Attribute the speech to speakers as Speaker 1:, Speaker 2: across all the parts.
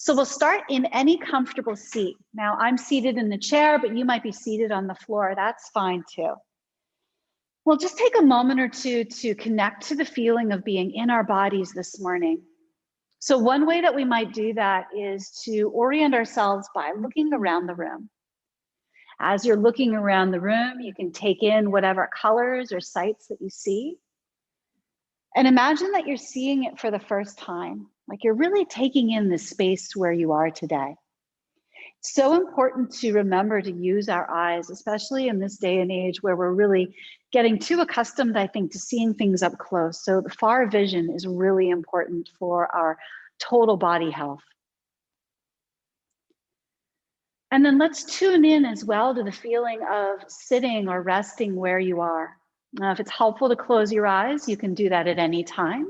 Speaker 1: So we'll start in any comfortable seat. Now I'm seated in the chair, but you might be seated on the floor. That's fine too. We'll just take a moment or two to connect to the feeling of being in our bodies this morning. So one way that we might do that is to orient ourselves by looking around the room. As you're looking around the room, you can take in whatever colors or sights that you see. And imagine that you're seeing it for the first time, like you're really taking in the space where you are today. It's so important to remember to use our eyes, especially in this day and age where we're really getting too accustomed, I think, to seeing things up close. So the far vision is really important for our total body health. And then let's tune in as well to the feeling of sitting or resting where you are. Now, if it's helpful to close your eyes, you can do that at any time.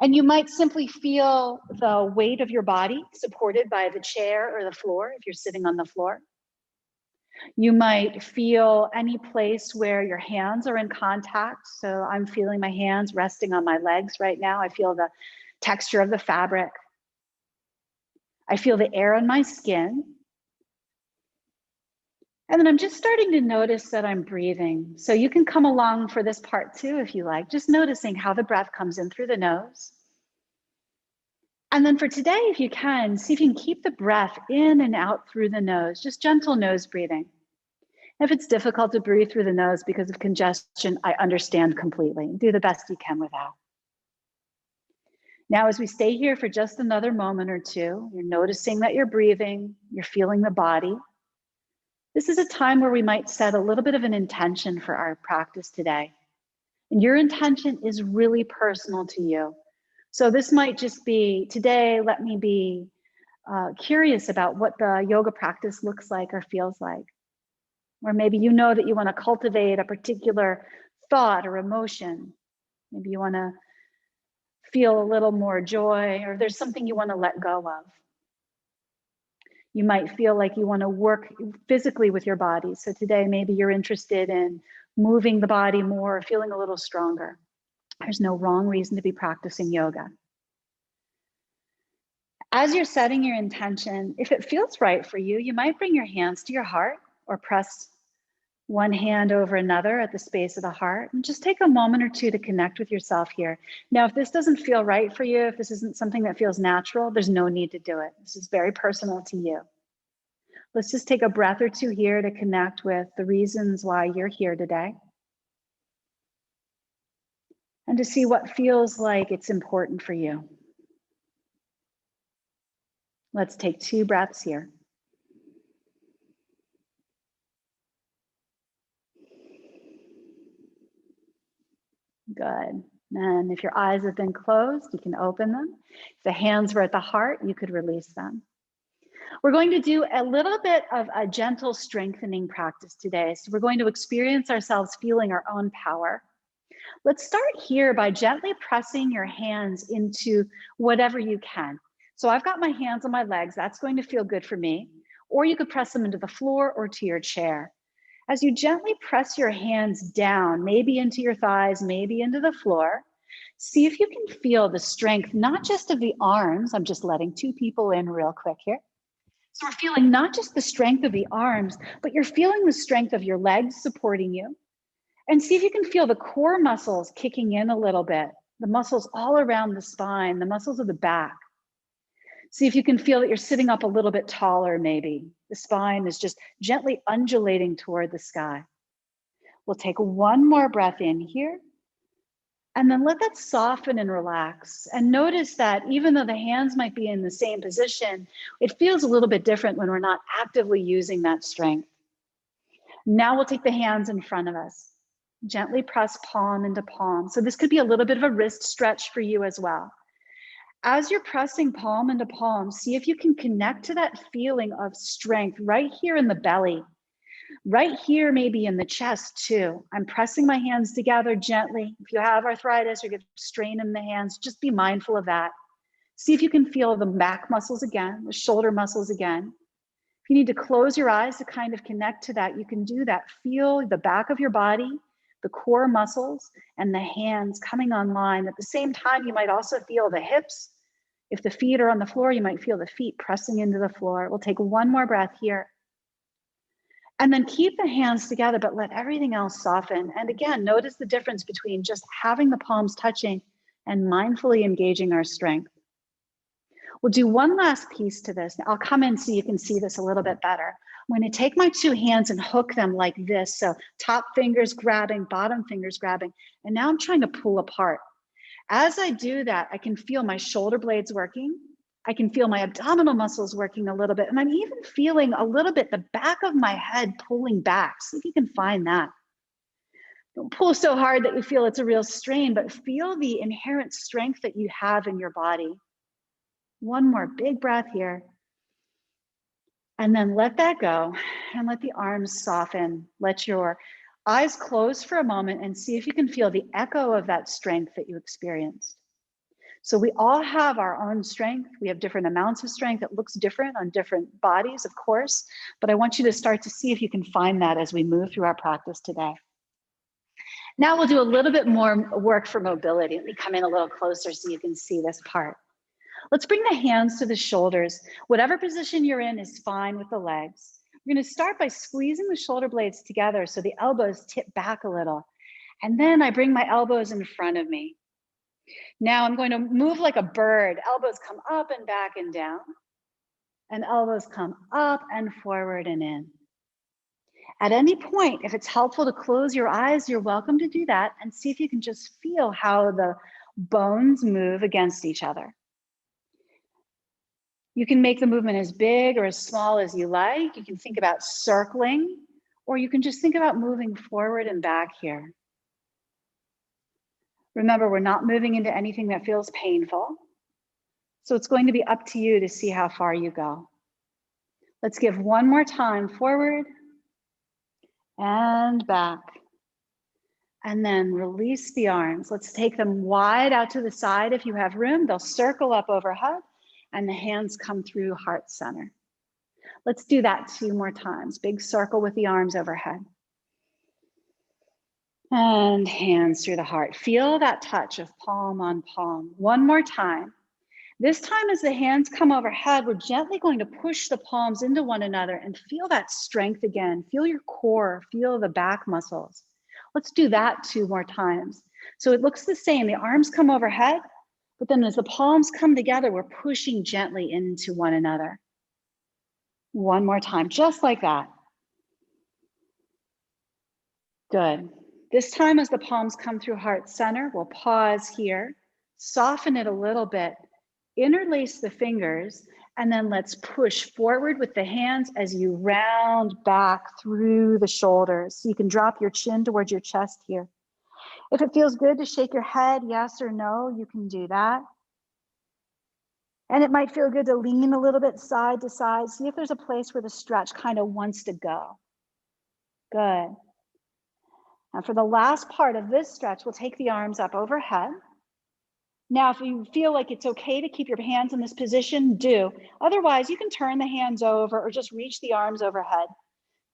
Speaker 1: And you might simply feel the weight of your body supported by the chair or the floor if you're sitting on the floor. You might feel any place where your hands are in contact. So I'm feeling my hands resting on my legs right now. I feel the texture of the fabric. I feel the air on my skin. And then I'm just starting to notice that I'm breathing. So you can come along for this part too, if you like, just noticing how the breath comes in through the nose. And then for today, if you can, see if you can keep the breath in and out through the nose, just gentle nose breathing. If it's difficult to breathe through the nose because of congestion, I understand completely. Do the best you can with that. Now, as we stay here for just another moment or two, you're noticing that you're breathing, you're feeling the body. This is a time where we might set a little bit of an intention for our practice today. And your intention is really personal to you. So this might just be, today, let me be curious about what the yoga practice looks like or feels like. Or maybe you know that you want to cultivate a particular thought or emotion. Maybe you want to feel a little more joy, or there's something you want to let go of. You might feel like you want to work physically with your body. So today, maybe you're interested in moving the body more, feeling a little stronger. There's no wrong reason to be practicing yoga. As you're setting your intention, if it feels right for you, you might bring your hands to your heart or press one hand over another at the space of the heart and just take a moment or two to connect with yourself here. Now, if this doesn't feel right for you, if this isn't something that feels natural, there's no need to do it. This is very personal to you. Let's just take a breath or two here to connect with the reasons why you're here today and to see what feels like it's important for you. Let's take 2 breaths here. Good. And if your eyes have been closed, you can open them. If the hands were at the heart, you could release them. We're going to do a little bit of a gentle strengthening practice today. So we're going to experience ourselves feeling our own power. Let's start here by gently pressing your hands into whatever you can. So I've got my hands on my legs. That's going to feel good for me. Or you could press them into the floor or to your chair. As you gently press your hands down, maybe into your thighs, maybe into the floor, see if you can feel the strength, not just of the arms. I'm just letting 2 people in real quick here. So we're feeling not just the strength of the arms, but you're feeling the strength of your legs supporting you. And see if you can feel the core muscles kicking in a little bit, the muscles all around the spine, the muscles of the back. See if you can feel that you're sitting up a little bit taller, maybe. The spine is just gently undulating toward the sky. We'll take one more breath in here, and then let that soften and relax. And notice that even though the hands might be in the same position, it feels a little bit different when we're not actively using that strength. Now we'll take the hands in front of us. Gently press palm into palm. So this could be a little bit of a wrist stretch for you as well. As you're pressing palm into palm, see if you can connect to that feeling of strength right here in the belly, right here maybe in the chest too. I'm pressing my hands together gently. If you have arthritis or get strain in the hands, just be mindful of that. See if you can feel the back muscles again, the shoulder muscles again. If you need to close your eyes to kind of connect to that, you can do that. Feel the back of your body, the core muscles, and the hands coming online. At the same time, you might also feel the hips If the feet are on the floor, you might feel the feet pressing into the floor. We'll take one more breath here. And then keep the hands together, but let everything else soften. And again, notice the difference between just having the palms touching and mindfully engaging our strength. We'll do one last piece to this. I'll come in so you can see this a little bit better. I'm going to take my two hands and hook them like this. So top fingers grabbing, bottom fingers grabbing. And now I'm trying to pull apart. As I do that, I can feel my shoulder blades working. I can feel my abdominal muscles working a little bit. And I'm even feeling a little bit the back of my head pulling back. See if you can find that. Don't pull so hard that you feel it's a real strain, but feel the inherent strength that you have in your body. One more big breath here. And then let that go and let the arms soften. Let your eyes close for a moment and see if you can feel the echo of that strength that you experienced. So we all have our own strength. We have different amounts of strength. It looks different on different bodies, of course, but I want you to start to see if you can find that as we move through our practice today. Now we'll do a little bit more work for mobility. Let me come in a little closer so you can see this part. Let's bring the hands to the shoulders. Whatever position you're in is fine with the legs. We're going to start by squeezing the shoulder blades together so the elbows tip back a little. And then I bring my elbows in front of me. Now I'm going to move like a bird. Elbows come up and back and down. And elbows come up and forward and in. At any point, if it's helpful to close your eyes, you're welcome to do that and see if you can just feel how the bones move against each other. You can make the movement as big or as small as you like. You can think about circling, or you can just think about moving forward and back here. Remember, we're not moving into anything that feels painful. So it's going to be up to you to see how far you go. Let's give one more time forward and back. And then release the arms. Let's take them wide out to the side if you have room. They'll circle up overhead. And the hands come through heart center. Let's do that 2 more times. Big circle with the arms overhead. And hands through the heart. Feel that touch of palm on palm. One more time. This time as the hands come overhead, we're gently going to push the palms into one another and feel that strength again. Feel your core, feel the back muscles. Let's do that 2 more times. So it looks the same. The arms come overhead. But then as the palms come together, we're pushing gently into one another. One more time, just like that. Good. This time as the palms come through heart center, we'll pause here, soften it a little bit, interlace the fingers, and then let's push forward with the hands as you round back through the shoulders. So you can drop your chin towards your chest here. If it feels good to shake your head, yes or no, you can do that. And it might feel good to lean a little bit side to side. See if there's a place where the stretch kind of wants to go. Good. Now for the last part of this stretch, we'll take the arms up overhead. Now, if you feel like it's okay to keep your hands in this position, do. Otherwise, you can turn the hands over or just reach the arms overhead.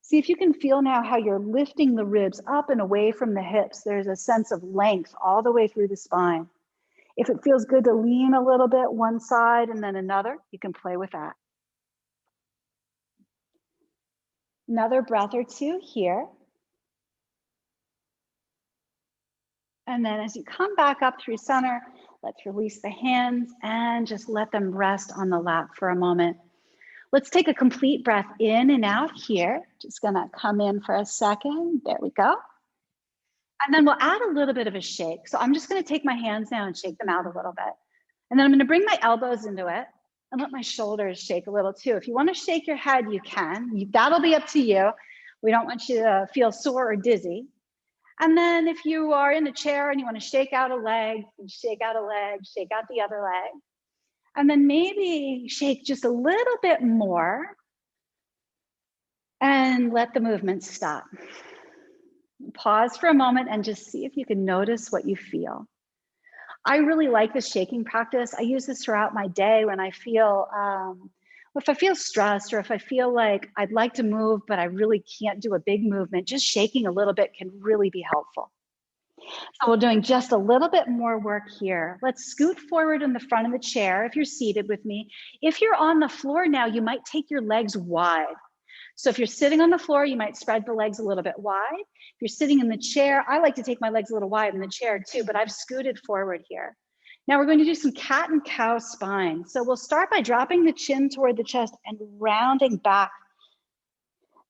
Speaker 1: See if you can feel now how you're lifting the ribs up and away from the hips. There's a sense of length all the way through the spine. If it feels good to lean a little bit one side and then another, you can play with that. Another breath or 2 here. And then as you come back up through center, let's release the hands and just let them rest on the lap for a moment. Let's take a complete breath in and out here. Just gonna come in for a second. There we go. And then we'll add a little bit of a shake. So I'm just gonna take my hands now and shake them out a little bit. And then I'm gonna bring my elbows into it and let my shoulders shake a little too. If you wanna shake your head, you can. That'll be up to you. We don't want you to feel sore or dizzy. And then if you are in a chair and you wanna shake out a leg, shake out a leg, shake out the other leg. And then maybe shake just a little bit more and let the movement stop. Pause for a moment and just see if you can notice what you feel. I really like this shaking practice. I use this throughout my day when I feel, if I feel stressed or if I feel like I'd like to move, but I really can't do a big movement, just shaking a little bit can really be helpful. So we're doing just a little bit more work here. Let's scoot forward in the front of the chair if you're seated with me. If you're on the floor now, you might take your legs wide. So if you're sitting on the floor, you might spread the legs a little bit wide. If you're sitting in the chair, I like to take my legs a little wide in the chair too, but I've scooted forward here. Now we're going to do some cat and cow spine. So we'll start by dropping the chin toward the chest and rounding back.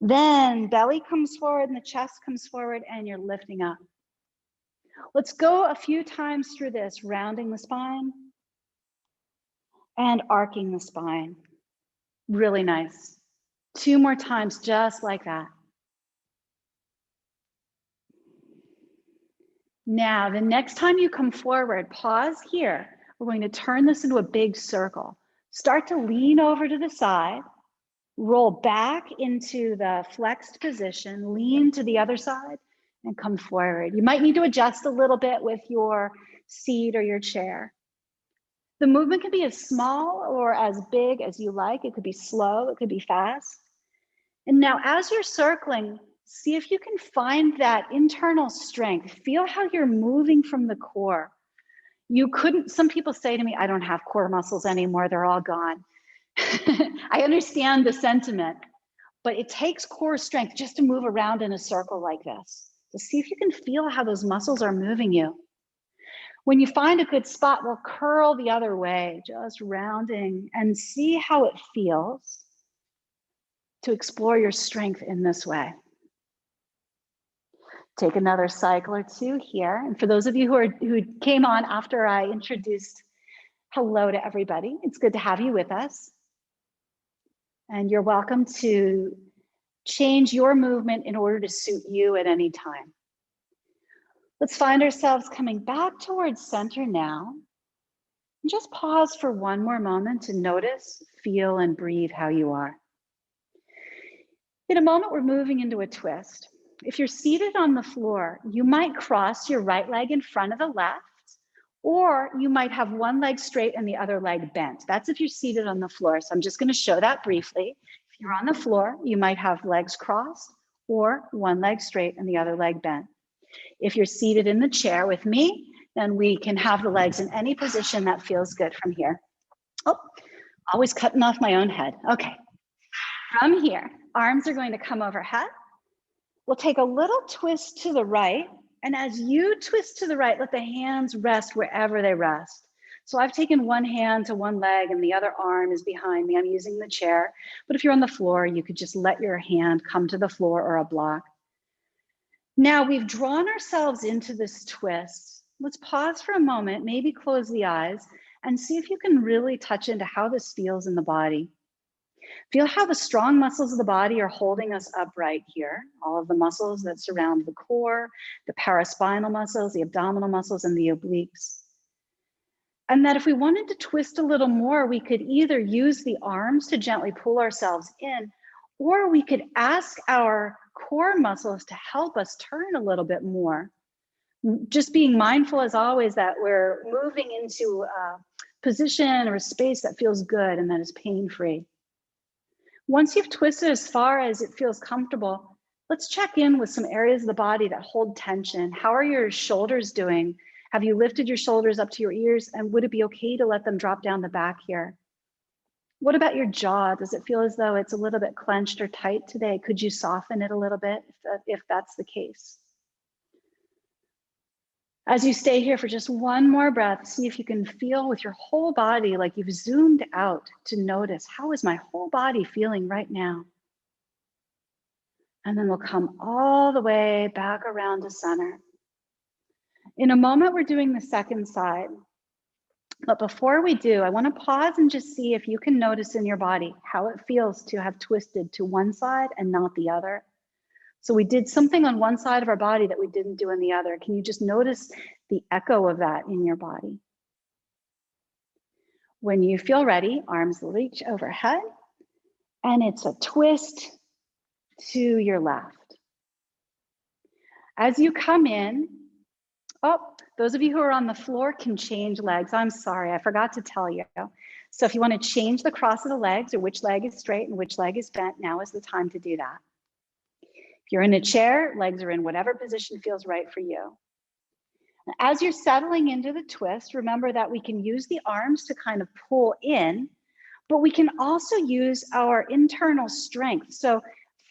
Speaker 1: Then belly comes forward and the chest comes forward and you're lifting up. Let's go a few times through this, rounding the spine and arcing the spine. Really nice. 2 more times, just like that. Now, the next time you come forward, pause here. We're going to turn this into a big circle. Start to lean over to the side, roll back into the flexed position, lean to the other side, and come forward. You might need to adjust a little bit with your seat or your chair. The movement can be as small or as big as you like. It could be slow, it could be fast. And now as you're circling, see if you can find that internal strength. Feel how you're moving from the core. Some people say to me, I don't have core muscles anymore, they're all gone. I understand the sentiment, but it takes core strength just to move around in a circle like this. So see if you can feel how those muscles are moving you. When you find a good spot, we'll curl the other way, just rounding, and see how it feels to explore your strength in this way. Take another cycle or two here. And for those of you who came on after I introduced hello to everybody, it's good to have you with us. And you're welcome to change your movement in order to suit you at any time. Let's find ourselves coming back towards center now. And just pause for one more moment to notice, feel, and breathe how you are. In a moment, we're moving into a twist. If you're seated on the floor, you might cross your right leg in front of the left, or you might have one leg straight and the other leg bent. That's if you're seated on the floor. So I'm just going to show that briefly. If you're on the floor, you might have legs crossed or one leg straight and the other leg bent. If you're seated in the chair with me, then we can have the legs in any position that feels good from here. Oh, always cutting off my own head. Okay. From here, arms are going to come overhead. We'll take a little twist to the right. And as you twist to the right, let the hands rest wherever they rest. So I've taken one hand to one leg and the other arm is behind me. I'm using the chair. But if you're on the floor, you could just let your hand come to the floor or a block. Now we've drawn ourselves into this twist. Let's pause for a moment, maybe close the eyes and see if you can really touch into how this feels in the body. Feel how the strong muscles of the body are holding us upright here. All of the muscles that surround the core, the paraspinal muscles, the abdominal muscles, and the obliques. And that if we wanted to twist a little more, we could either use the arms to gently pull ourselves in, or we could ask our core muscles to help us turn a little bit more. Just being mindful as always that we're moving into a position or a space that feels good and that is pain-free. Once you've twisted as far as it feels comfortable, let's check in with some areas of the body that hold tension. How are your shoulders doing? Have you lifted your shoulders up to your ears? And would it be okay to let them drop down the back here? What about your jaw? Does it feel as though it's a little bit clenched or tight today? Could you soften it a little bit if that's the case? As you stay here for just one more breath, see if you can feel with your whole body like you've zoomed out to notice, how is my whole body feeling right now? And then we'll come all the way back around to center. In a moment, we're doing the second side. But before we do, I want to pause and just see if you can notice in your body how it feels to have twisted to one side and not the other. So we did something on one side of our body that we didn't do on the other. Can you just notice the echo of that in your body? When you feel ready, arms reach overhead, and it's a twist to your left. As you come in, oh, those of you who are on the floor can change legs. I'm sorry, I forgot to tell you. So if you want to change the cross of the legs or which leg is straight and which leg is bent, now is the time to do that. If you're in a chair, legs are in whatever position feels right for you. As you're settling into the twist, remember that we can use the arms to kind of pull in, but we can also use our internal strength. So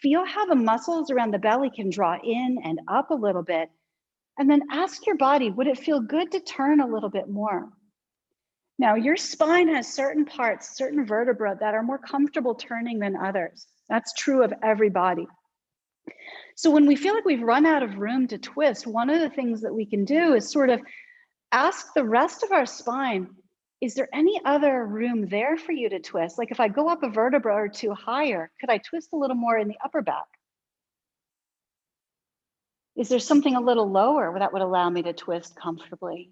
Speaker 1: feel how the muscles around the belly can draw in and up a little bit. And then ask your body, would it feel good to turn a little bit more? Now, your spine has certain parts, certain vertebrae that are more comfortable turning than others. That's true of every body. So when we feel like we've run out of room to twist, one of the things that we can do is sort of ask the rest of our spine, is there any other room there for you to twist? Like if I go up a vertebra or two higher, could I twist a little more in the upper back? Is there something a little lower that would allow me to twist comfortably?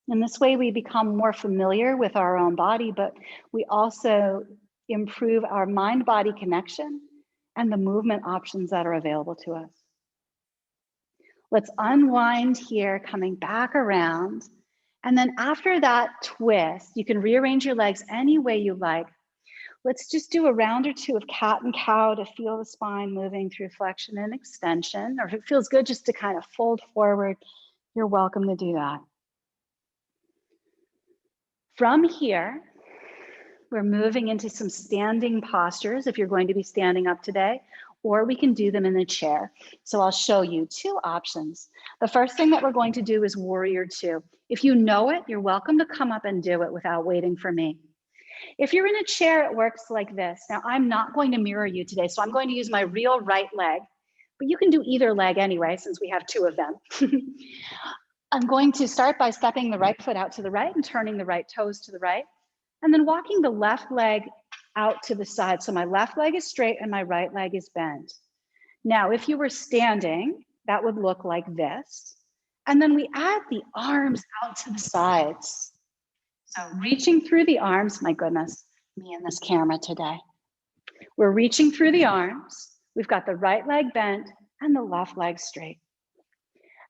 Speaker 1: And this way we become more familiar with our own body, but we also improve our mind-body connection and the movement options that are available to us. Let's unwind here, coming back around. And then after that twist, you can rearrange your legs any way you like. Let's just do a round or two of cat and cow to feel the spine moving through flexion and extension. Or if it feels good just to kind of fold forward, you're welcome to do that. From here, we're moving into some standing postures if you're going to be standing up today, or we can do them in a chair. So I'll show you two options. The first thing that we're going to do is warrior two. If you know it, you're welcome to come up and do it without waiting for me. If you're in a chair, it works like this. Now, I'm not going to mirror you today, so I'm going to use my real right leg, but you can do either leg anyway, since we have two of them. I'm going to start by stepping the right foot out to the right and turning the right toes to the right, and then walking the left leg out to the side. So my left leg is straight and my right leg is bent. Now, if you were standing, that would look like this. And then we add the arms out to the sides. So reaching through the arms, my goodness, me and this camera today. We're reaching through the arms. We've got the right leg bent and the left leg straight.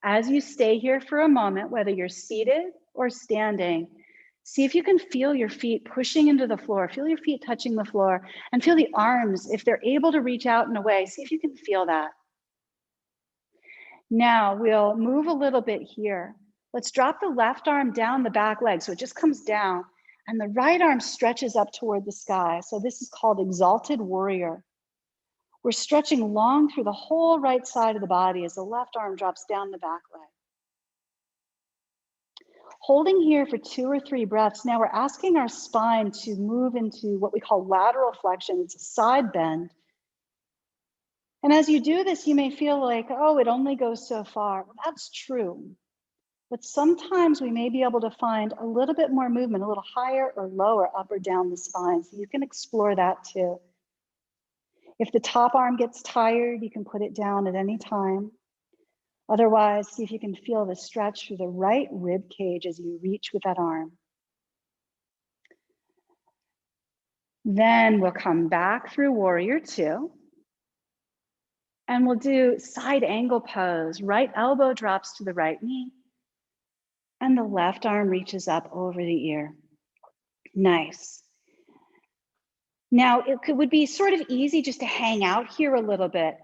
Speaker 1: As you stay here for a moment, whether you're seated or standing, see if you can feel your feet pushing into the floor, feel your feet touching the floor, and feel the arms, if they're able to reach out and away, see if you can feel that. Now we'll move a little bit here. Let's drop the left arm down the back leg, so it just comes down, and the right arm stretches up toward the sky. So this is called exalted warrior. We're stretching long through the whole right side of the body as the left arm drops down the back leg. Holding here for 2 or 3 breaths, now we're asking our spine to move into what we call lateral flexion. It's a side bend. And as you do this, you may feel like, oh, it only goes so far. Well, that's true. But sometimes we may be able to find a little bit more movement, a little higher or lower, up or down the spine. So you can explore that too. If the top arm gets tired, you can put it down at any time. Otherwise, see if you can feel the stretch through the right rib cage as you reach with that arm. Then we'll come back through warrior two. And we'll do side angle pose. Right elbow drops to the right knee. And the left arm reaches up over the ear. Nice. Now, would be sort of easy just to hang out here a little bit.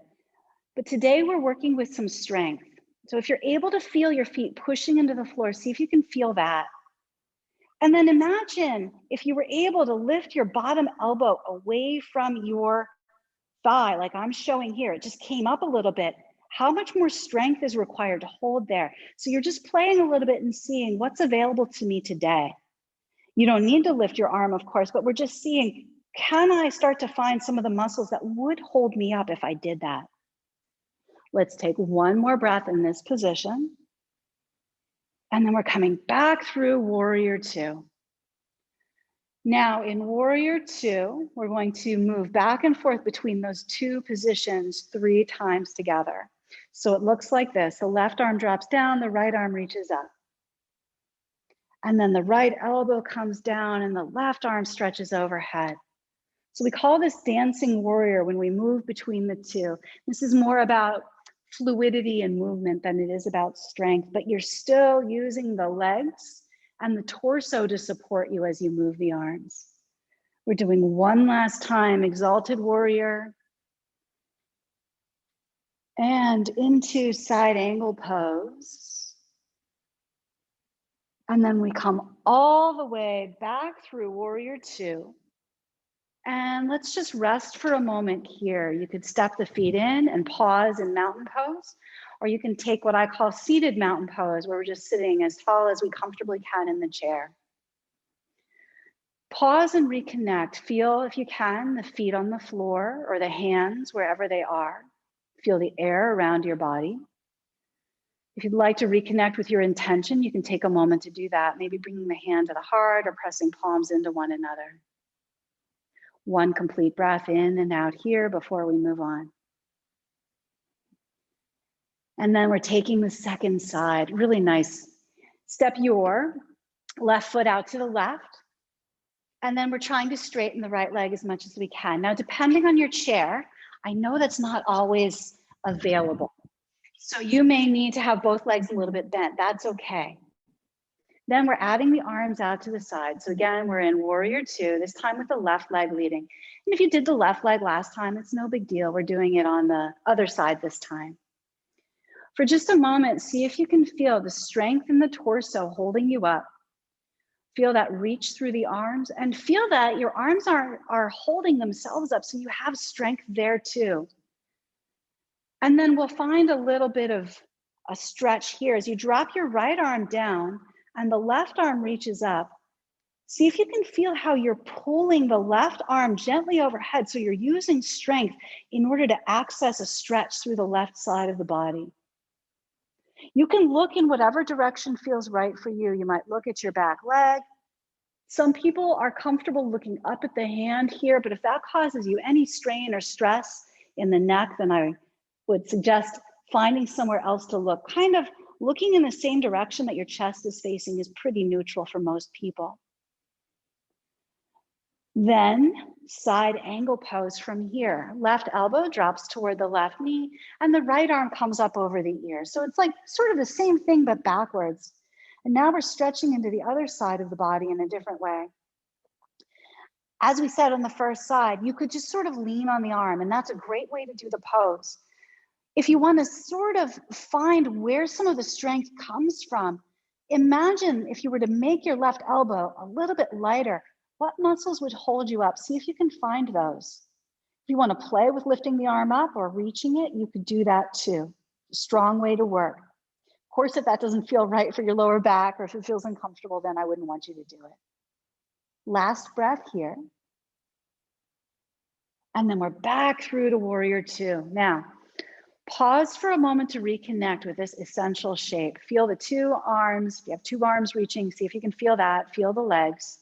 Speaker 1: But today we're working with some strength. So if you're able to feel your feet pushing into the floor, see if you can feel that. And then imagine if you were able to lift your bottom elbow away from your thigh, like I'm showing here. It just came up a little bit. How much more strength is required to hold there? So you're just playing a little bit and seeing what's available to me today. You don't need to lift your arm, of course, but we're just seeing, can I start to find some of the muscles that would hold me up if I did that? Let's take one more breath in this position. And then we're coming back through warrior two. Now in warrior two, we're going to move back and forth between those two positions 3 times together. So it looks like this. The left arm drops down, the right arm reaches up. And then the right elbow comes down and the left arm stretches overhead. So we call this dancing warrior when we move between the two. This is more about fluidity and movement than it is about strength, but you're still using the legs and the torso to support you as you move the arms. We're doing one last time, exalted warrior. And into side angle pose. And then we come all the way back through warrior two. And let's just rest for a moment here. You could step the feet in and pause in mountain pose, or you can take what I call seated mountain pose, where we're just sitting as tall as we comfortably can in the chair. Pause and reconnect. Feel, if you can, the feet on the floor or the hands wherever they are. Feel the air around your body. If you'd like to reconnect with your intention, you can take a moment to do that, maybe bringing the hand to the heart or pressing palms into one another. One complete breath in and out here before we move on. And then we're taking the second side, really nice. Step your left foot out to the left. And then we're trying to straighten the right leg as much as we can. Now, depending on your chair, I know that's not always available. So you may need to have both legs a little bit bent. That's okay. Then we're adding the arms out to the side. So again, we're in warrior two, this time with the left leg leading. And if you did the left leg last time, it's no big deal. We're doing it on the other side this time. For just a moment, see if you can feel the strength in the torso holding you up. Feel that reach through the arms and feel that your arms are holding themselves up so you have strength there too. And then we'll find a little bit of a stretch here as you drop your right arm down and the left arm reaches up. See if you can feel how you're pulling the left arm gently overhead so you're using strength in order to access a stretch through the left side of the body. You can look in whatever direction feels right for you. You might look at your back leg. Some people are comfortable looking up at the hand here, but if that causes you any strain or stress in the neck, then I would suggest finding somewhere else to look. Kind of looking in the same direction that your chest is facing is pretty neutral for most people. Then side angle pose from here. Left elbow drops toward the left knee and the right arm comes up over the ear. So it's like sort of the same thing, but backwards. And now we're stretching into the other side of the body in a different way. As we said on the first side, you could just sort of lean on the arm, and that's a great way to do the pose. If you want to sort of find where some of the strength comes from, imagine if you were to make your left elbow a little bit lighter, what muscles would hold you up? See if you can find those. If you want to play with lifting the arm up or reaching it, you could do that too. A strong way to work. Of course, if that doesn't feel right for your lower back or if it feels uncomfortable, then I wouldn't want you to do it. Last breath here. And then we're back through to warrior two. Now, pause for a moment to reconnect with this essential shape. Feel the two arms. If you have two arms reaching, see if you can feel that. Feel the legs.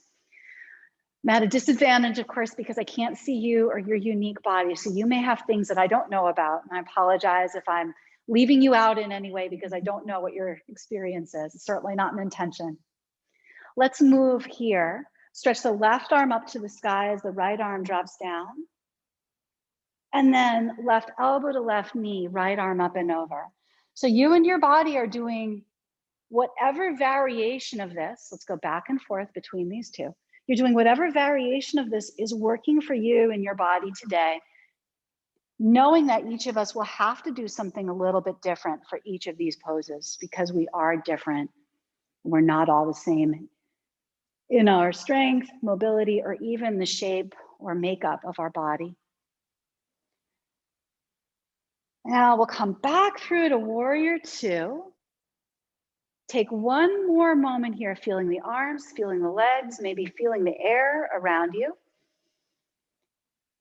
Speaker 1: I'm at a disadvantage, of course, because I can't see you or your unique body. So you may have things that I don't know about. And I apologize if I'm leaving you out in any way because I don't know what your experience is. It's certainly not an intention. Let's move here. Stretch the left arm up to the sky as the right arm drops down. And then left elbow to left knee, right arm up and over. So you and your body are doing whatever variation of this. Let's go back and forth between these two. You're doing whatever variation of this is working for you and your body today, knowing that each of us will have to do something a little bit different for each of these poses because we are different. We're not all the same in our strength, mobility, or even the shape or makeup of our body. Now we'll come back through to warrior two. Take one more moment here, feeling the arms, feeling the legs, maybe feeling the air around you.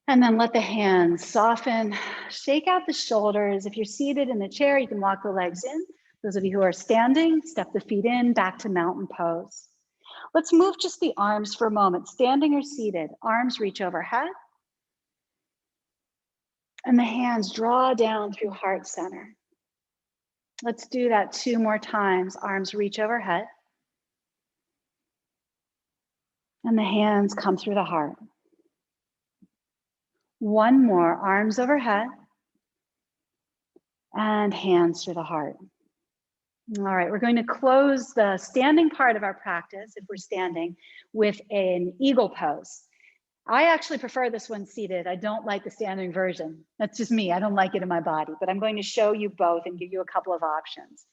Speaker 1: And then let the hands soften, shake out the shoulders. If you're seated in the chair, you can walk the legs in. Those of you who are standing, step the feet in, back to mountain pose. Let's move just the arms for a moment, standing or seated. Arms reach overhead. And the hands draw down through heart center. Let's do that 2 more times. Arms reach overhead. And the hands come through the heart. 1 more, arms overhead. And hands through the heart. All right, we're going to close the standing part of our practice, if we're standing, with an eagle pose. I actually prefer this one seated. I don't like the standing version. That's just me. I don't like it in my body, but I'm going to show you both and give you a couple of options.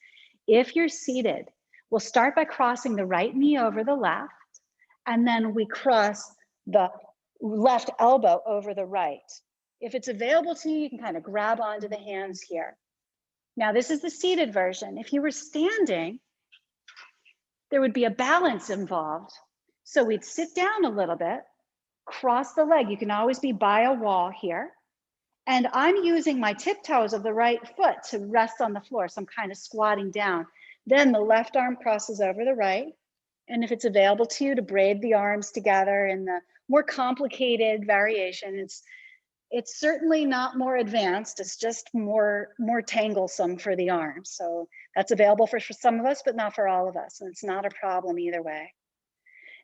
Speaker 1: If you're seated, We'll start by crossing the right knee over the left, and then we cross the left elbow over the right. If it's available to you, you can kind of grab onto the hands here. Now, this is the seated version. If you were standing, there would be a balance involved. So we'd sit down a little bit, cross the leg. You can always be by a wall here. And I'm using my tiptoes of the right foot to rest on the floor. So I'm kind of squatting down. Then the left arm crosses over the right. And if it's available to you to braid the arms together in the more complicated variation, it's certainly not more advanced. It's just more tanglesome for the arms. So that's available for some of us, but not for all of us. And it's not a problem either way.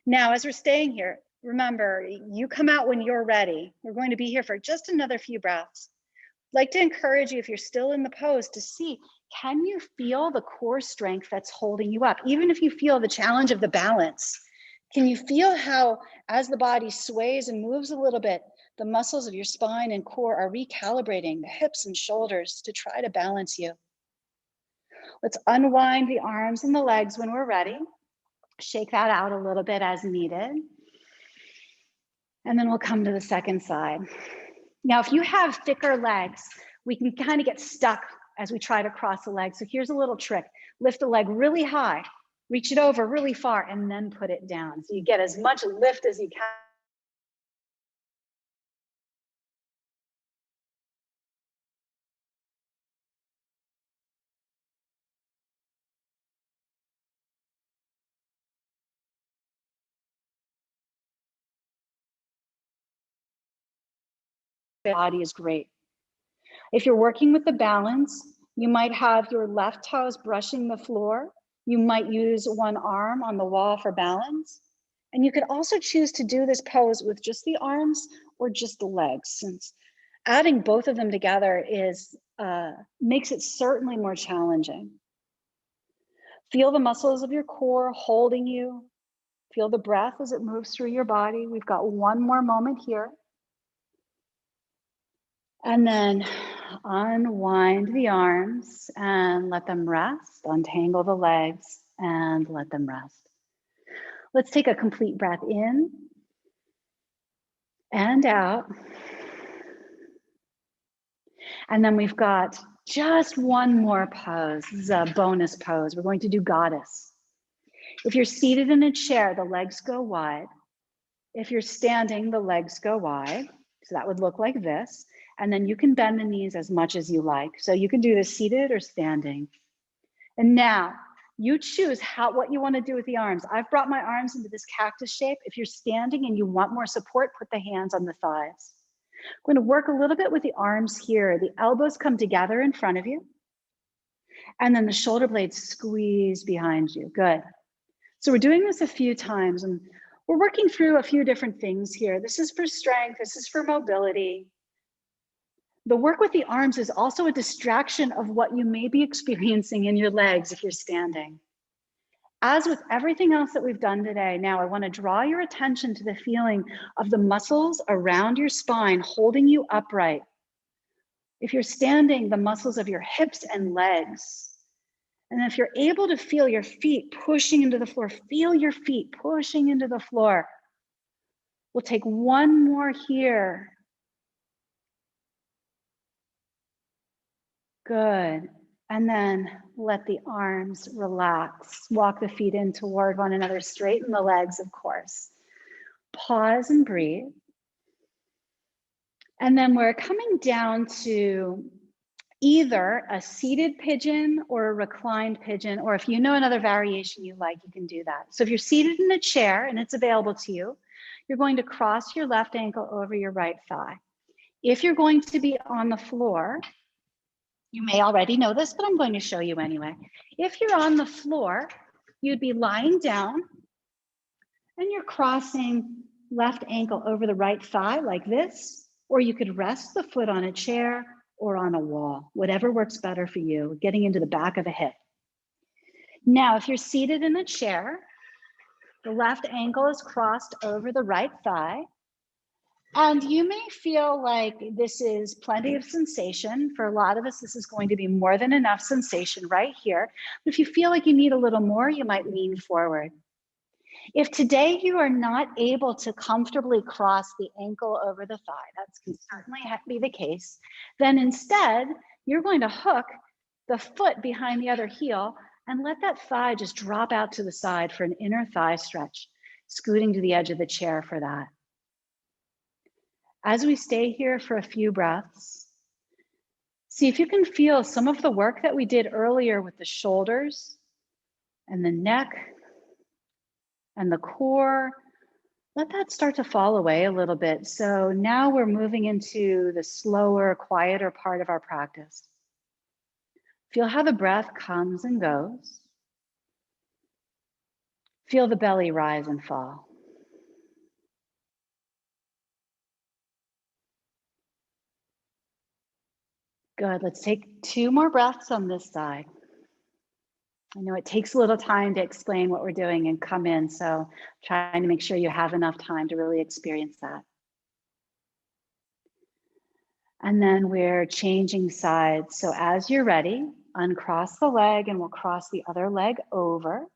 Speaker 1: Now, as we're staying here, remember, you come out when you're ready. We're going to be here for just another few breaths. I'd like to encourage you, if you're still in the pose, to see, can you feel the core strength that's holding you up? Even if you feel the challenge of the balance, can you feel how, as the body sways and moves a little bit, the muscles of your spine and core are recalibrating the hips and shoulders to try to balance you? Let's unwind the arms and the legs when we're ready. Shake that out a little bit as needed. And then we'll come to the second side. Now, if you have thicker legs, we can kind of get stuck as we try to cross the leg. So here's a little trick. Lift the leg really high, reach it over really far, and then put it down. So you get as much lift as you can. Body is great. If you're working with the balance, you might have your left toes brushing the floor. You might use one arm on the wall for balance. And you could also choose to do this pose with just the arms or just the legs, since adding both of them together makes it certainly more challenging. Feel the muscles of your core holding you. Feel the breath as it moves through your body. We've got one more moment here. And then unwind the arms and let them rest. Untangle the legs and let them rest. Let's take a complete breath in and out. And then we've got just one more pose. This is a bonus pose. We're going to do goddess. If you're seated in a chair, the legs go wide. If you're standing, the legs go wide. So that would look like this. And then you can bend the knees as much as you like. So you can do this seated or standing. And now you choose what you want to do with the arms. I've brought my arms into this cactus shape. If you're standing and you want more support, put the hands on the thighs. I'm going to work a little bit with the arms here. The elbows come together in front of you. And then the shoulder blades squeeze behind you. Good. So we're doing this a few times, and we're working through a few different things here. This is for strength. This is for mobility. The work with the arms is also a distraction of what you may be experiencing in your legs if you're standing. As with everything else that we've done today, now I want to draw your attention to the feeling of the muscles around your spine holding you upright. If you're standing, the muscles of your hips and legs. And if you're able to feel your feet pushing into the floor, feel your feet pushing into the floor. We'll take one more here. Good. And then let the arms relax. Walk the feet in toward one another. Straighten the legs, of course. Pause and breathe. And then we're coming down to either a seated pigeon or a reclined pigeon, or if you know another variation you like, you can do that. So if you're seated in a chair and it's available to you, you're going to cross your left ankle over your right thigh. If you're going to be on the floor, you may already know this, but I'm going to show you anyway. If you're on the floor, you'd be lying down and you're crossing left ankle over the right thigh like this, or you could rest the foot on a chair or on a wall, whatever works better for you, getting into the back of the hip. Now, if you're seated in a chair, the left ankle is crossed over the right thigh, And you may feel like this is plenty of sensation. For a lot of us, this is going to be more than enough sensation right here. But if you feel like you need a little more, you might lean forward. If today you are not able to comfortably cross the ankle over the thigh, that can certainly be the case, then instead, you're going to hook the foot behind the other heel and let that thigh just drop out to the side for an inner thigh stretch, scooting to the edge of the chair for that. As we stay here for a few breaths, see if you can feel some of the work that we did earlier with the shoulders and the neck and the core. Let that start to fall away a little bit. So now we're moving into the slower, quieter part of our practice. Feel how the breath comes and goes. Feel the belly rise and fall. Good, let's take 2 more breaths on this side. I know it takes a little time to explain what we're doing and come in, so trying to make sure you have enough time to really experience that. And then we're changing sides. So as you're ready, uncross the leg and we'll cross the other leg over.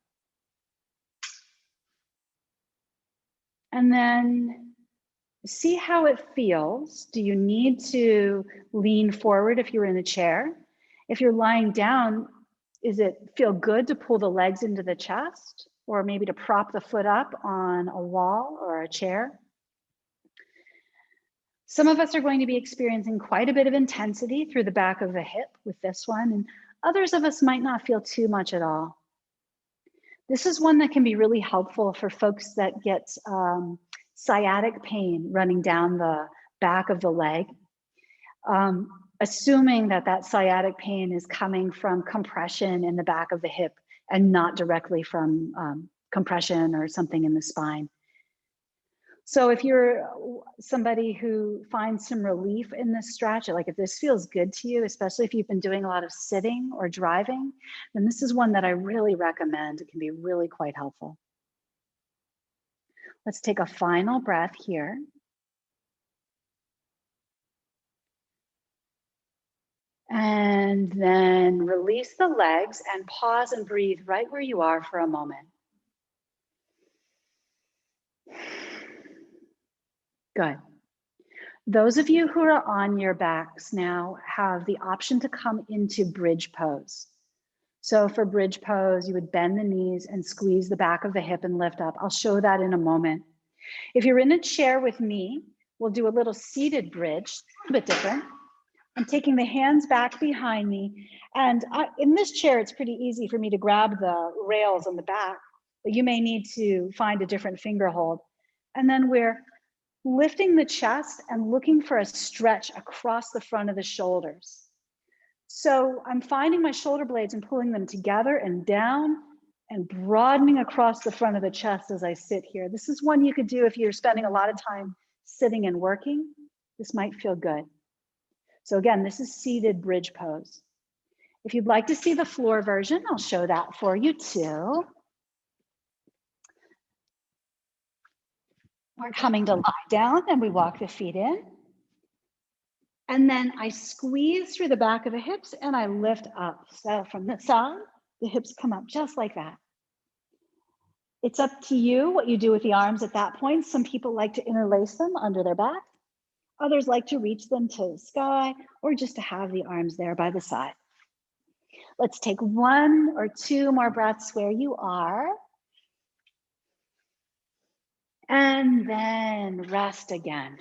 Speaker 1: And then see how it feels. Do you need to lean forward if you're in a chair? If you're lying down, does it feel good to pull the legs into the chest or maybe to prop the foot up on a wall or a chair? Some of us are going to be experiencing quite a bit of intensity through the back of the hip with this one, and others of us might not feel too much at all. This is one that can be really helpful for folks that get sciatic pain running down the back of the leg. Assuming that that sciatic pain is coming from compression in the back of the hip and not directly from compression or something in the spine. So if you're somebody who finds some relief in this stretch, like if this feels good to you, especially if you've been doing a lot of sitting or driving, then this is one that I really recommend. It can be really quite helpful. Let's take a final breath here. And then release the legs and pause and breathe right where you are for a moment. Good. Those of you who are on your backs now have the option to come into bridge pose. So for bridge pose, you would bend the knees and squeeze the back of the hip and lift up. I'll show that in a moment. If you're in a chair with me, we'll do a little seated bridge, a bit different. I'm taking the hands back behind me. And in this chair, it's pretty easy for me to grab the rails on the back, but you may need to find a different finger hold. And then we're lifting the chest and looking for a stretch across the front of the shoulders. So I'm finding my shoulder blades and pulling them together and down and broadening across the front of the chest as I sit here. This is one you could do if you're spending a lot of time sitting and working. This might feel good. So again, this is seated bridge pose. If you'd like to see the floor version, I'll show that for you too. We're coming to lie down and we walk the feet in. And then I squeeze through the back of the hips and I lift up. So from the side, the hips come up just like that. It's up to you what you do with the arms at that point. Some people like to interlace them under their back. Others like to reach them to the sky or just to have the arms there by the side. Let's take 1 or 2 more breaths where you are. And then rest again.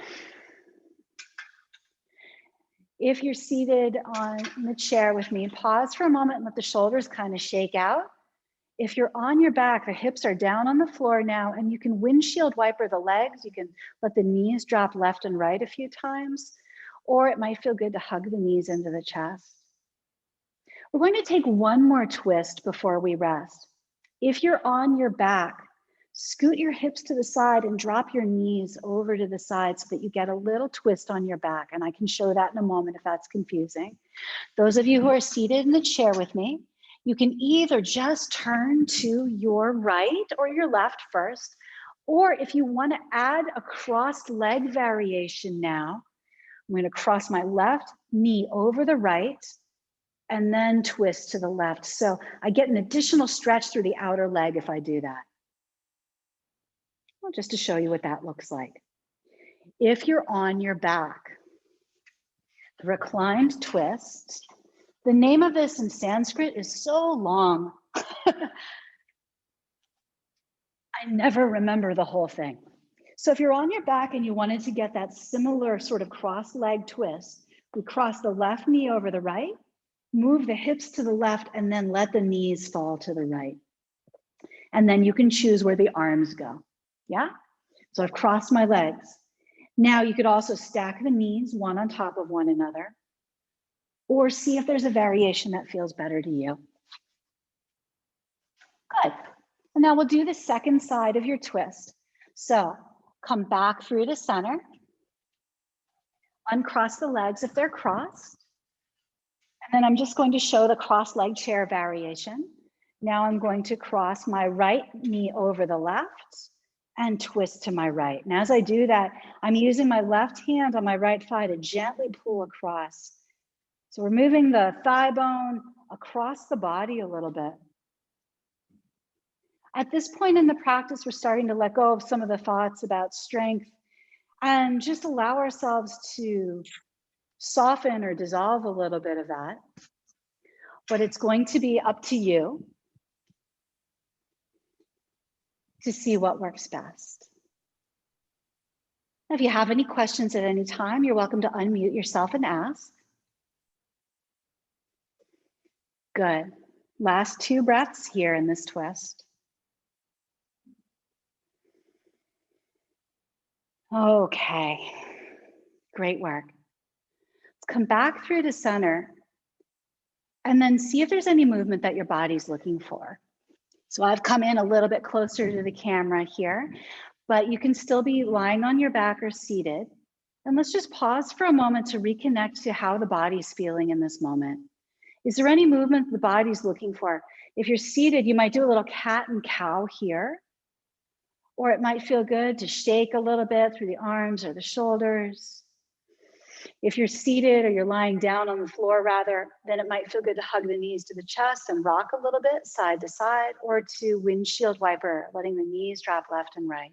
Speaker 1: If you're seated on the chair with me, pause for a moment and let the shoulders kind of shake out. If you're on your back, the hips are down on the floor now, and you can windshield wiper the legs. You can let the knees drop left and right a few times, or it might feel good to hug the knees into the chest. We're going to take 1 more twist before we rest. If you're on your back, scoot your hips to the side and drop your knees over to the side so that you get a little twist on your back. And I can show that in a moment if that's confusing. Those of you who are seated in the chair with me, you can either just turn to your right or your left first, Or if you want to add a crossed leg variation now, I'm going to cross my left knee over the right and then twist to the left. So I get an additional stretch through the outer leg if I do that. Well, just to show you what that looks like. If you're on your back, the reclined twist. The name of this in Sanskrit is so long. I never remember the whole thing. So if you're on your back and you wanted to get that similar sort of cross leg twist, we cross the left knee over the right, move the hips to the left, and then let the knees fall to the right. And then you can choose where the arms go. Yeah? So I've crossed my legs. Now you could also stack the knees one on top of one another, or see if there's a variation that feels better to you. Good. And now we'll do the second side of your twist. So come back through to center, uncross the legs if they're crossed. And then I'm just going to show the cross leg chair variation. Now I'm going to cross my right knee over the left and twist to my right. And as I do that, I'm using my left hand on my right thigh to gently pull across. So we're moving the thigh bone across the body a little bit. At this point in the practice, we're starting to let go of some of the thoughts about strength and just allow ourselves to soften or dissolve a little bit of that. But it's going to be up to you to see what works best. If you have any questions at any time, you're welcome to unmute yourself and ask. Good. Last 2 breaths here in this twist. Okay, great work. Let's come back through to center and then see if there's any movement that your body's looking for. So I've come in a little bit closer to the camera here, but you can still be lying on your back or seated. And let's just pause for a moment to reconnect to how the body's feeling in this moment. Is there any movement the body's looking for? If you're seated, you might do a little cat and cow here, or it might feel good to shake a little bit through the arms or the shoulders. If you're seated or you're lying down on the floor rather, then it might feel good to hug the knees to the chest and rock a little bit side to side, or to windshield wiper, letting the knees drop left and right.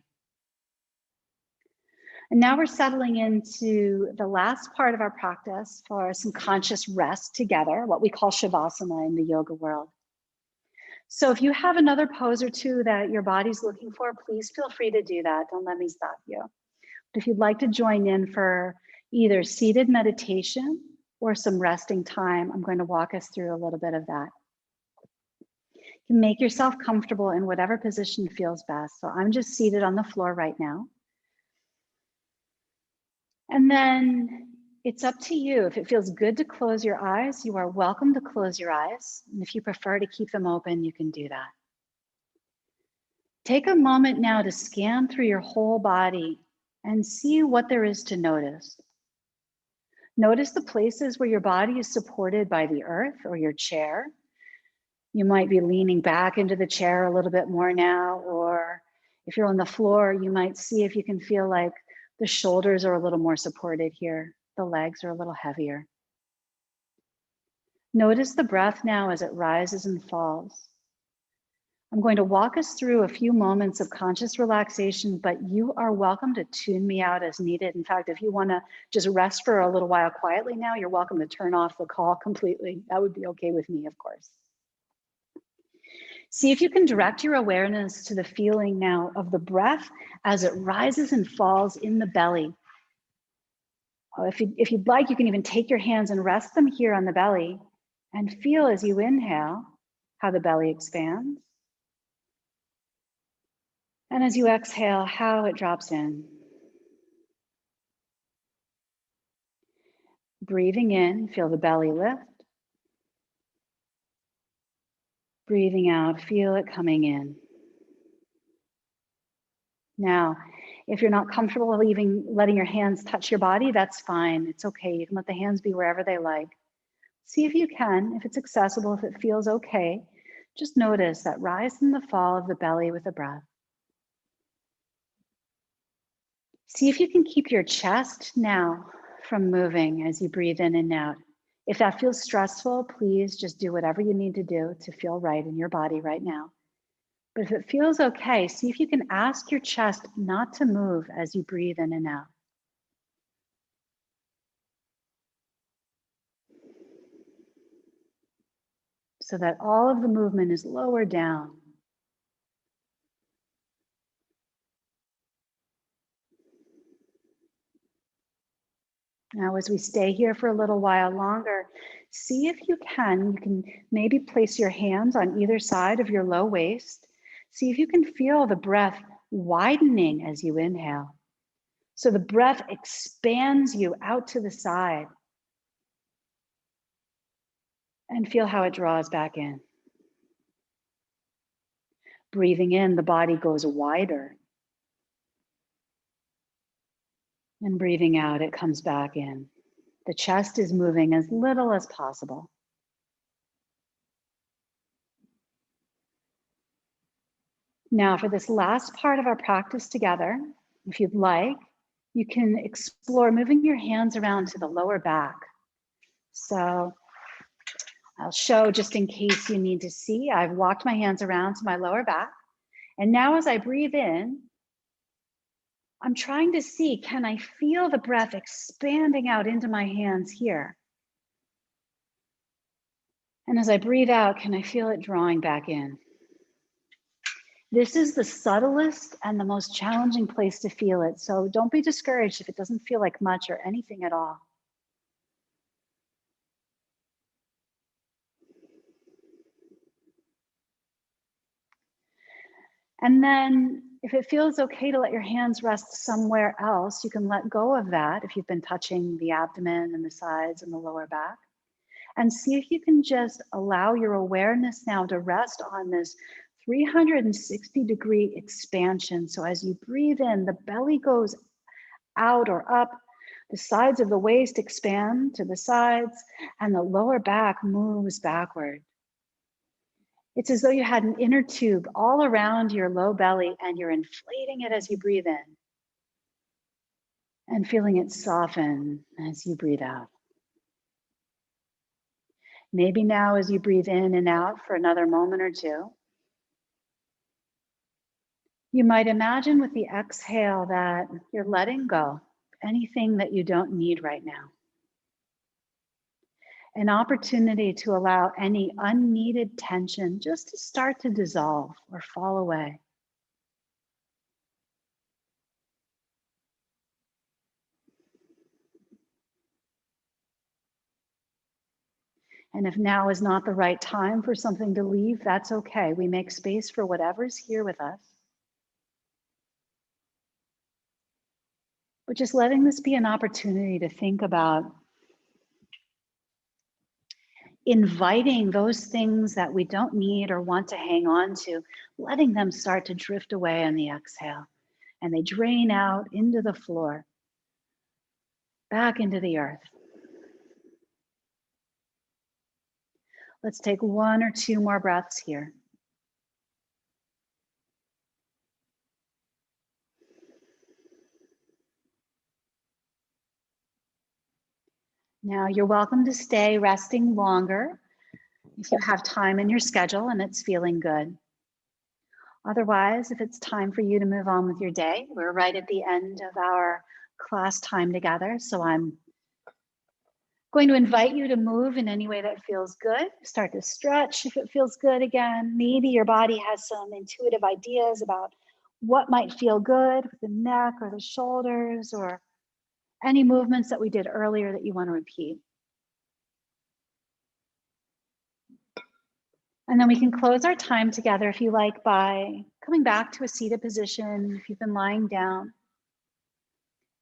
Speaker 1: And now we're settling into the last part of our practice for some conscious rest together, what we call Shavasana in the yoga world. So if you have another pose or two that your body's looking for, please feel free to do that. Don't let me stop you. But if you'd like to join in for either seated meditation or some resting time, I'm going to walk us through a little bit of that. You can make yourself comfortable in whatever position feels best. So I'm just seated on the floor right now. And then it's up to you. If it feels good to close your eyes, you are welcome to close your eyes. And if you prefer to keep them open, you can do that. Take a moment now to scan through your whole body and see what there is to notice. Notice the places where your body is supported by the earth or your chair. You might be leaning back into the chair a little bit more now, or if you're on the floor, you might see if you can feel like the shoulders are a little more supported here. The legs are a little heavier. Notice the breath now as it rises and falls. I'm going to walk us through a few moments of conscious relaxation, but you are welcome to tune me out as needed. In fact, if you want to just rest for a little while quietly now, you're welcome to turn off the call completely. That would be okay with me, of course. See if you can direct your awareness to the feeling now of the breath as it rises and falls in the belly. If you'd like, you can even take your hands and rest them here on the belly and feel as you inhale how the belly expands. And as you exhale, how it drops in. Breathing in, feel the belly lift. Breathing out, feel it coming in. Now, if you're not comfortable letting your hands touch your body, that's fine. It's okay. You can let the hands be wherever they like. See if you can, if it's accessible, if it feels okay. Just notice that rise and the fall of the belly with the breath. See if you can keep your chest now from moving as you breathe in and out. If that feels stressful, please just do whatever you need to do to feel right in your body right now. But if it feels okay, see if you can ask your chest not to move as you breathe in and out. So that all of the movement is lower down. Now, as we stay here for a little while longer, see if you can maybe place your hands on either side of your low waist. See if you can feel the breath widening as you inhale. So the breath expands you out to the side. And feel how it draws back in. Breathing in, the body goes wider. And breathing out, it comes back in. The chest is moving as little as possible. Now, for this last part of our practice together, if you'd like, you can explore moving your hands around to the lower back. So I'll show just in case you need to see. I've walked my hands around to my lower back. And now as I breathe in, I'm trying to see, can I feel the breath expanding out into my hands here? And as I breathe out, can I feel it drawing back in? This is the subtlest and the most challenging place to feel it. So don't be discouraged if it doesn't feel like much or anything at all. And then if it feels okay to let your hands rest somewhere else, you can let go of that if you've been touching the abdomen and the sides and the lower back. And see if you can just allow your awareness now to rest on this 360-degree expansion. So as you breathe in, the belly goes out or up, the sides of the waist expand to the sides, and the lower back moves backward. It's as though you had an inner tube all around your low belly and you're inflating it as you breathe in and feeling it soften as you breathe out. Maybe now as you breathe in and out for another moment or two, you might imagine with the exhale that you're letting go anything that you don't need right now. An opportunity to allow any unneeded tension just to start to dissolve or fall away. And if now is not the right time for something to leave, that's okay. We make space for whatever's here with us. But just letting this be an opportunity to think about inviting those things that we don't need or want to hang on to, letting them start to drift away on the exhale. And they drain out into the floor, back into the earth. Let's take one or two more breaths here. Now you're welcome to stay resting longer if you have time in your schedule and it's feeling good. Otherwise, if it's time for you to move on with your day, we're right at the end of our class time together. So I'm going to invite you to move in any way that feels good. Start to stretch if it feels good again. Maybe your body has some intuitive ideas about what might feel good with the neck or the shoulders or any movements that we did earlier that you want to repeat. And then we can close our time together, if you like, by coming back to a seated position if you've been lying down.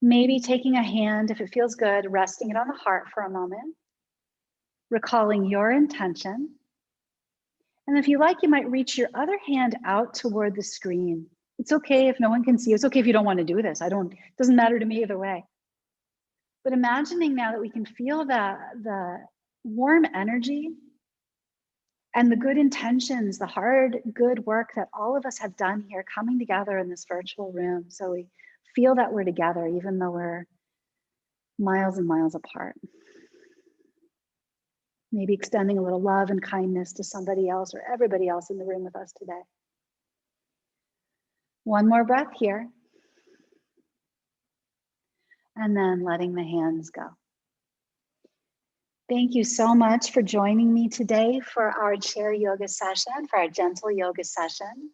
Speaker 1: Maybe taking a hand, if it feels good, resting it on the heart for a moment, recalling your intention. And if you like, you might reach your other hand out toward the screen. It's okay if no one can see. It's okay if you don't want to do this. It doesn't matter to me either way. But imagining now that we can feel the warm energy and the good intentions, the hard, good work that all of us have done here coming together in this virtual room. So we Feel that we're together, even though we're miles and miles apart. Maybe extending a little love and kindness to somebody else or everybody else in the room with us today. One more breath here. And then letting the hands go. Thank you so much for joining me today for our chair yoga session, for our gentle yoga session.